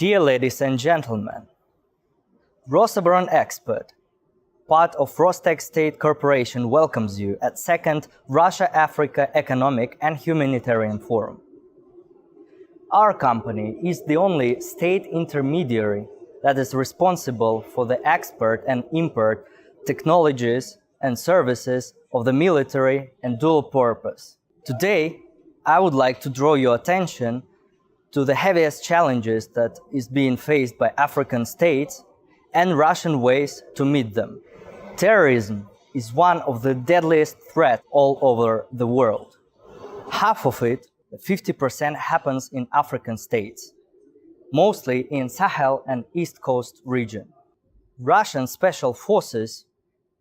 Dear ladies and gentlemen, Rosoboron Expert, part of Rostec State Corporation, welcomes you at 2nd Russia-Africa Economic and Humanitarian Forum. Our company is the only state intermediary that is responsible for the export and import technologies and services of the military and dual purpose. Today, I would like to draw your attention to the heaviest challenges that is being faced by African states and Russian ways to meet them. Terrorism is one of the deadliest threats all over the world. Half of it, 50%, happens in African states, mostly in Sahel and East Coast region. Russian special forces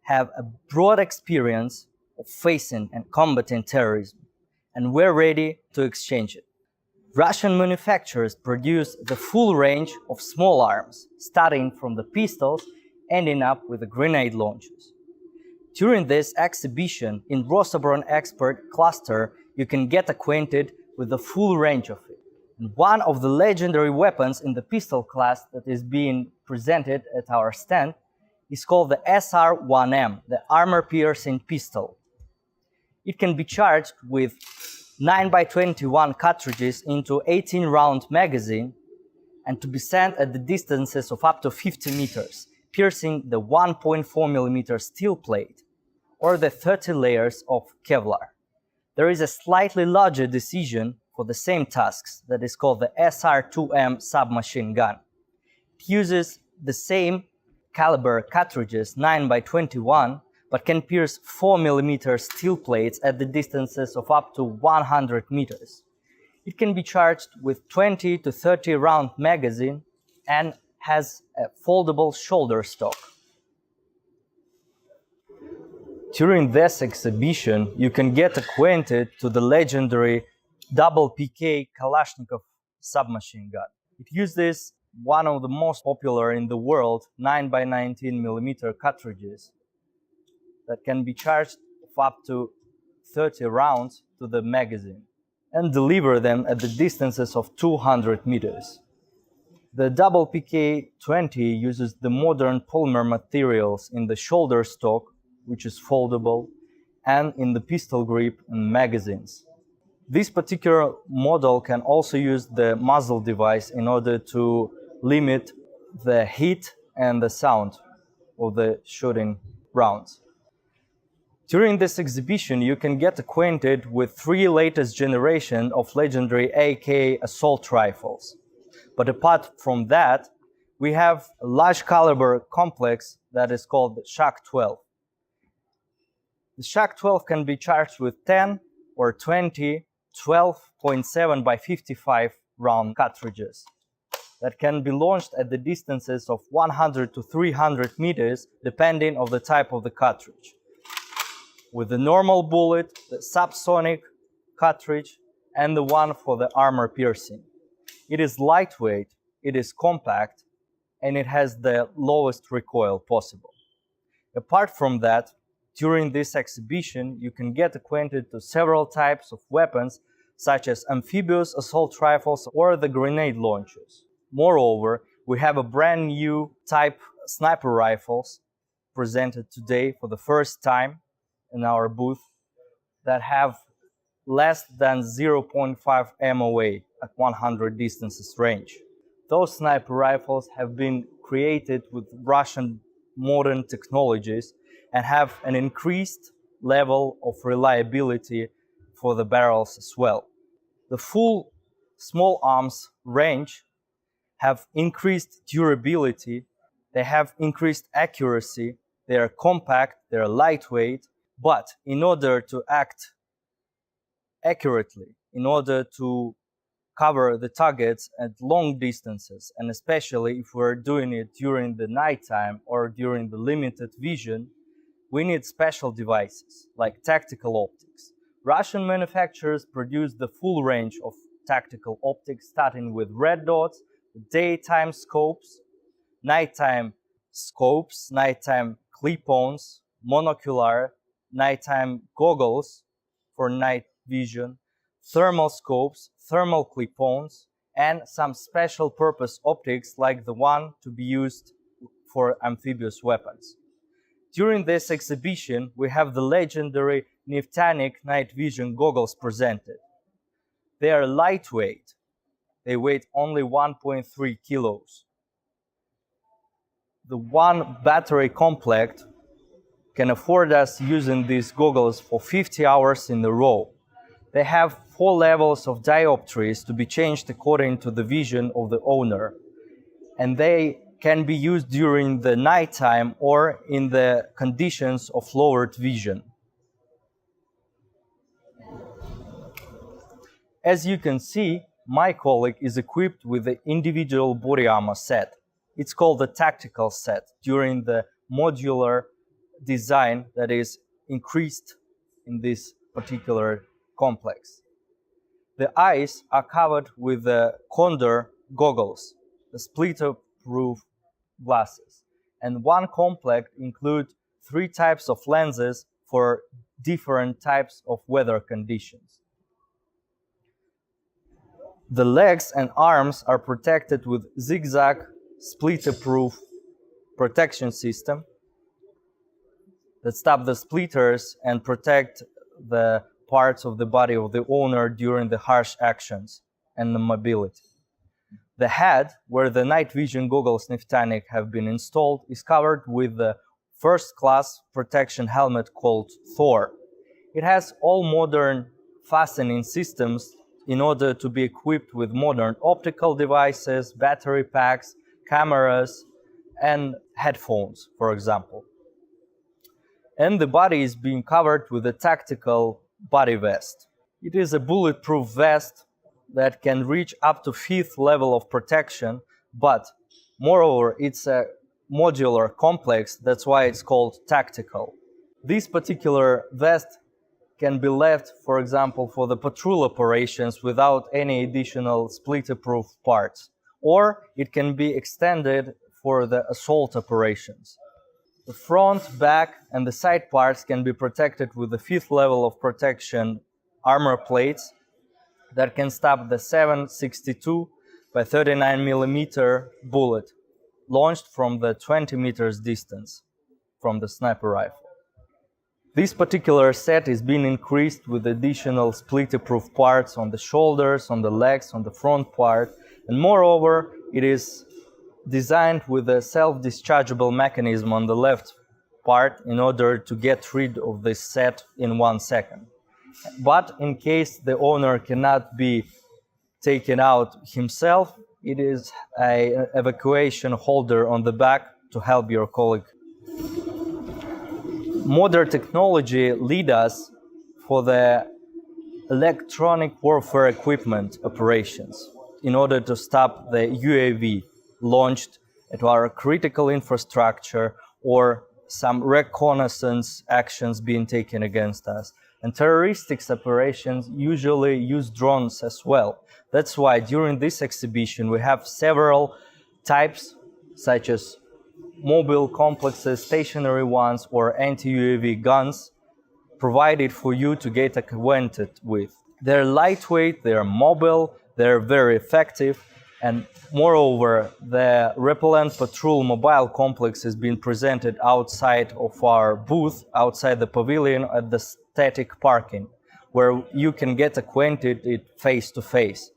have a broad experience of facing and combating terrorism, and we're ready to exchange it. Russian manufacturers produce the full range of small arms, starting from the pistols, ending up with the grenade launchers. During this exhibition in Rosoboron Expert Cluster, you can get acquainted with the full range of it. And one of the legendary weapons in the pistol class that is being presented at our stand is called the SR-1M, the armor-piercing pistol. It can be charged with 9x21 cartridges into 18-round magazine and to be sent at the distances of up to 50 meters, piercing the 1.4mm steel plate or the 30 layers of Kevlar. There is a slightly larger decision for the same tasks that is called the SR-2M submachine gun. It uses the same caliber cartridges, 9x21, but can pierce 4mm steel plates at the distances of up to 100 meters. It can be charged with 20 to 30 round magazine and has a foldable shoulder stock. During this exhibition, you can get acquainted to the legendary double PK Kalashnikov submachine gun. It uses one of the most popular in the world 9x19mm cartridges that can be charged of up to 30 rounds to the magazine and deliver them at the distances of 200 meters. The double PK-20 uses the modern polymer materials in the shoulder stock, which is foldable, and in the pistol grip and magazines. This particular model can also use the muzzle device in order to limit the heat and the sound of the shooting rounds. During this exhibition, you can get acquainted with 3 latest generation of legendary AK assault rifles. But apart from that, we have a large caliber complex that is called the Shak-12. The Shak-12 can be charged with 10 or 20 12.7x55 round cartridges that can be launched at the distances of 100 to 300 meters depending on the type of the cartridge. With the normal bullet, the subsonic cartridge, and the one for the armor piercing. It is lightweight, it is compact, and it has the lowest recoil possible. Apart from that, during this exhibition, you can get acquainted to several types of weapons, such as amphibious assault rifles or the grenade launchers. Moreover, we have a brand new type sniper rifles presented today for the first time in our booth that have less than 0.5 MOA at 100 distances range. Those sniper rifles have been created with Russian modern technologies and have an increased level of reliability for the barrels as well. The full small arms range have increased durability, they have increased accuracy, they are compact, they are lightweight, but in order to act accurately, in order to cover the targets at long distances, and especially if we're doing it during the nighttime or during the limited vision, we need special devices like tactical optics. Russian manufacturers produce the full range of tactical optics, starting with red dots, daytime scopes, nighttime clip-ons, monocular, nighttime goggles for night vision, thermal scopes, thermal clip-ons, and some special purpose optics like the one to be used for amphibious weapons. During this exhibition, we have the legendary Niftanic night vision goggles presented. They are lightweight. They weigh only 1.3 kilos. The one battery complete can afford us using these goggles for 50 hours in a row. They have 4 levels of dioptries to be changed according to the vision of the owner, and they can be used during the nighttime or in the conditions of lowered vision. As you can see, my colleague is equipped with the individual body armor set. It's called the tactical set during the modular design that is increased in this particular complex. The eyes are covered with the Condor goggles, the splitter-proof glasses, and one complex includes 3 types of lenses for different types of weather conditions. The legs and arms are protected with zigzag splitter-proof protection system that stop the splitters and protect the parts of the body of the owner during the harsh actions and the mobility. The head, where the night vision goggles Niftanic have been installed, is covered with the first-class protection helmet called Thor. It has all modern fastening systems in order to be equipped with modern optical devices, battery packs, cameras, and headphones, for example. And the body is being covered with a tactical body vest. It is a bulletproof vest that can reach up to 5th level of protection, but moreover, it's a modular complex, that's why it's called tactical. This particular vest can be left, for example, for the patrol operations without any additional splitter-proof parts, or it can be extended for the assault operations. The front, back, and the side parts can be protected with the 5th level of protection armor plates that can stop the 7.62 by 39 millimeter bullet launched from the 20 meters distance from the sniper rifle. This particular set is being increased with additional splitter-proof parts on the shoulders, on the legs, on the front part, and moreover, it is designed with a self-dischargeable mechanism on the left part in order to get rid of this set in 1 second. But in case the owner cannot be taken out himself, it is an evacuation holder on the back to help your colleague. Modern technology leads us for the electronic warfare equipment operations in order to stop the UAV launched at our critical infrastructure or some reconnaissance actions being taken against us. And terroristic operations usually use drones as well. That's why during this exhibition we have several types, such as mobile complexes, stationary ones, or anti-UAV guns provided for you to get acquainted with. They're lightweight, they're mobile, they're very effective, and moreover, the repellent patrol mobile complex is being presented outside of our booth, outside the pavilion at the static parking, where you can get acquainted it face to face.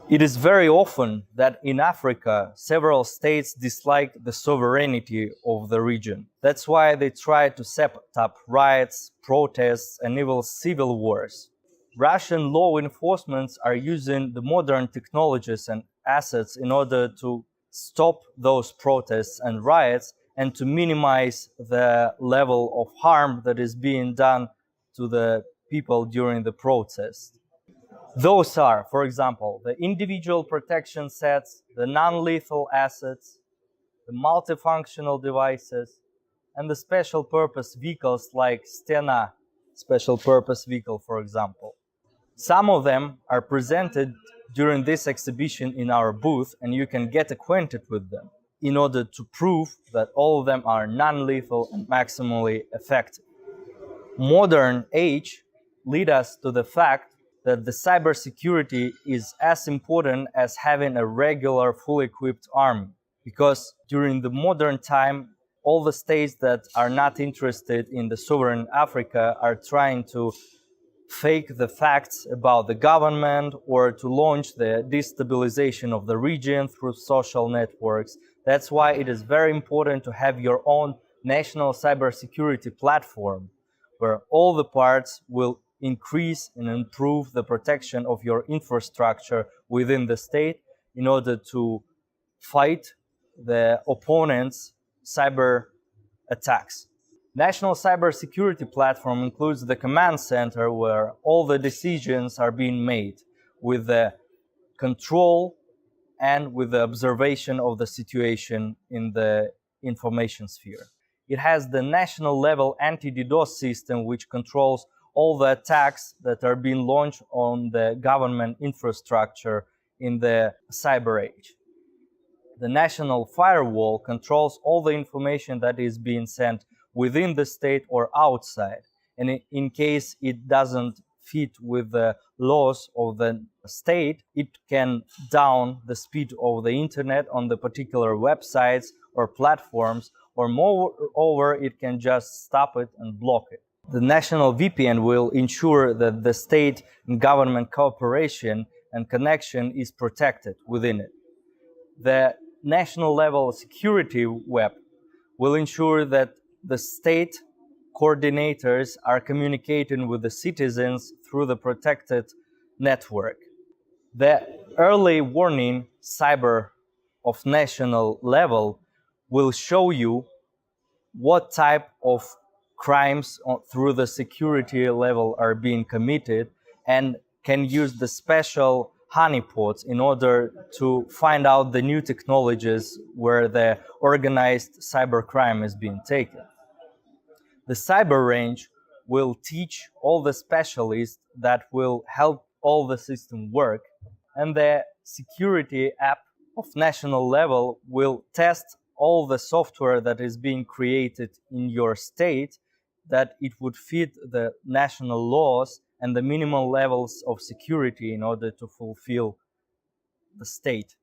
It is very often that in Africa, several states dislike the sovereignty of the region. That's why they try to set up riots, protests, and even civil wars. Russian law enforcement are using the modern technologies and assets in order to stop those protests and riots and to minimize the level of harm that is being done to the people during the protest. Those are, for example, the individual protection sets, the non-lethal assets, the multifunctional devices, and the special purpose vehicles like Stena special purpose vehicle, for example. Some of them are presented during this exhibition in our booth, and you can get acquainted with them in order to prove that all of them are non-lethal and maximally effective. Modern age leads us to the fact that the cybersecurity is as important as having a regular, fully equipped army. Because during the modern time, all the states that are not interested in the sovereign Africa are trying to fake the facts about the government or to launch the destabilization of the region through social networks. That's why it is very important to have your own national cybersecurity platform where all the parts will increase and improve the protection of your infrastructure within the state in order to fight the opponent's cyber attacks. National Cybersecurity Platform includes the command center where all the decisions are being made with the control and with the observation of the situation in the information sphere. It has the national level anti-DDoS system which controls all the attacks that are being launched on the government infrastructure in the cyber age. The national firewall controls all the information that is being sent within the state or outside. And in case it doesn't fit with the laws of the state, it can down the speed of the internet on the particular websites or platforms, or moreover, it can just stop it and block it. The national VPN will ensure that the state and government cooperation and connection is protected within it. The national level security web will ensure that the state coordinators are communicating with the citizens through the protected network. The early warning cyber of national level will show you what type of crimes through the security level are being committed and can use the special honeypots in order to find out the new technologies where the organized cybercrime is being taken. The cyber range will teach all the specialists that will help all the system work, and the security app of national level will test all the software that is being created in your state that it would fit the national laws and the minimum levels of security in order to fulfill the state.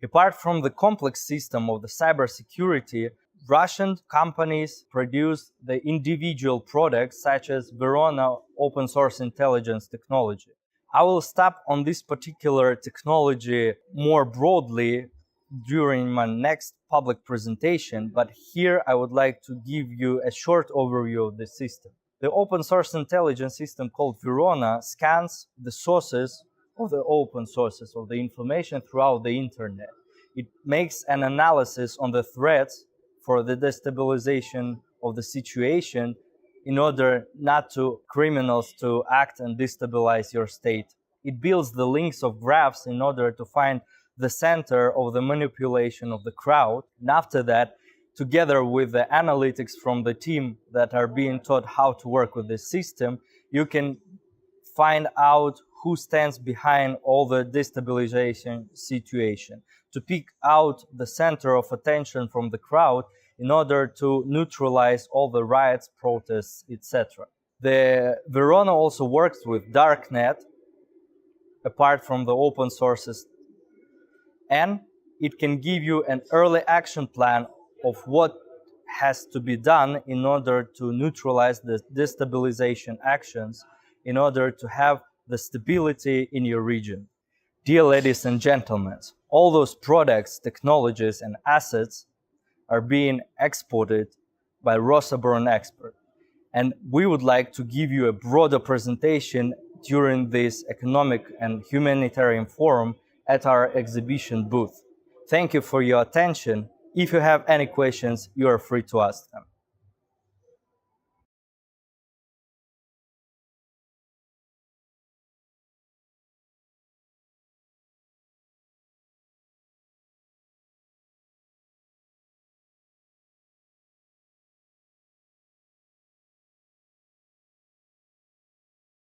Apart from the complex system of the cybersecurity, Russian companies produce the individual products such as Verona open source intelligence technology. I will stop on this particular technology more broadly during my next public presentation, but here I would like to give you a short overview of the system. The open source intelligence system called Verona scans the sources of the open sources of the information throughout the internet. It makes an analysis on the threats for the destabilization of the situation in order not to criminals to act and destabilize your state. It builds the links of graphs in order to find the center of the manipulation of the crowd. And after that, together with the analytics from the team that are being taught how to work with this system, you can find out who stands behind all the destabilization situation, to pick out the center of attention from the crowd in order to neutralize all the riots, protests, etc. The Verona also works with darknet, apart from the open sources, and it can give you an early action plan of what has to be done in order to neutralize the destabilization actions, in order to have the stability in your region. Dear ladies and gentlemen, all those products, technologies, and assets are being exported by Rosoboron expert. And we would like to give you a broader presentation during this economic and humanitarian forum at our exhibition booth. Thank you for your attention. If you have any questions, you are free to ask them.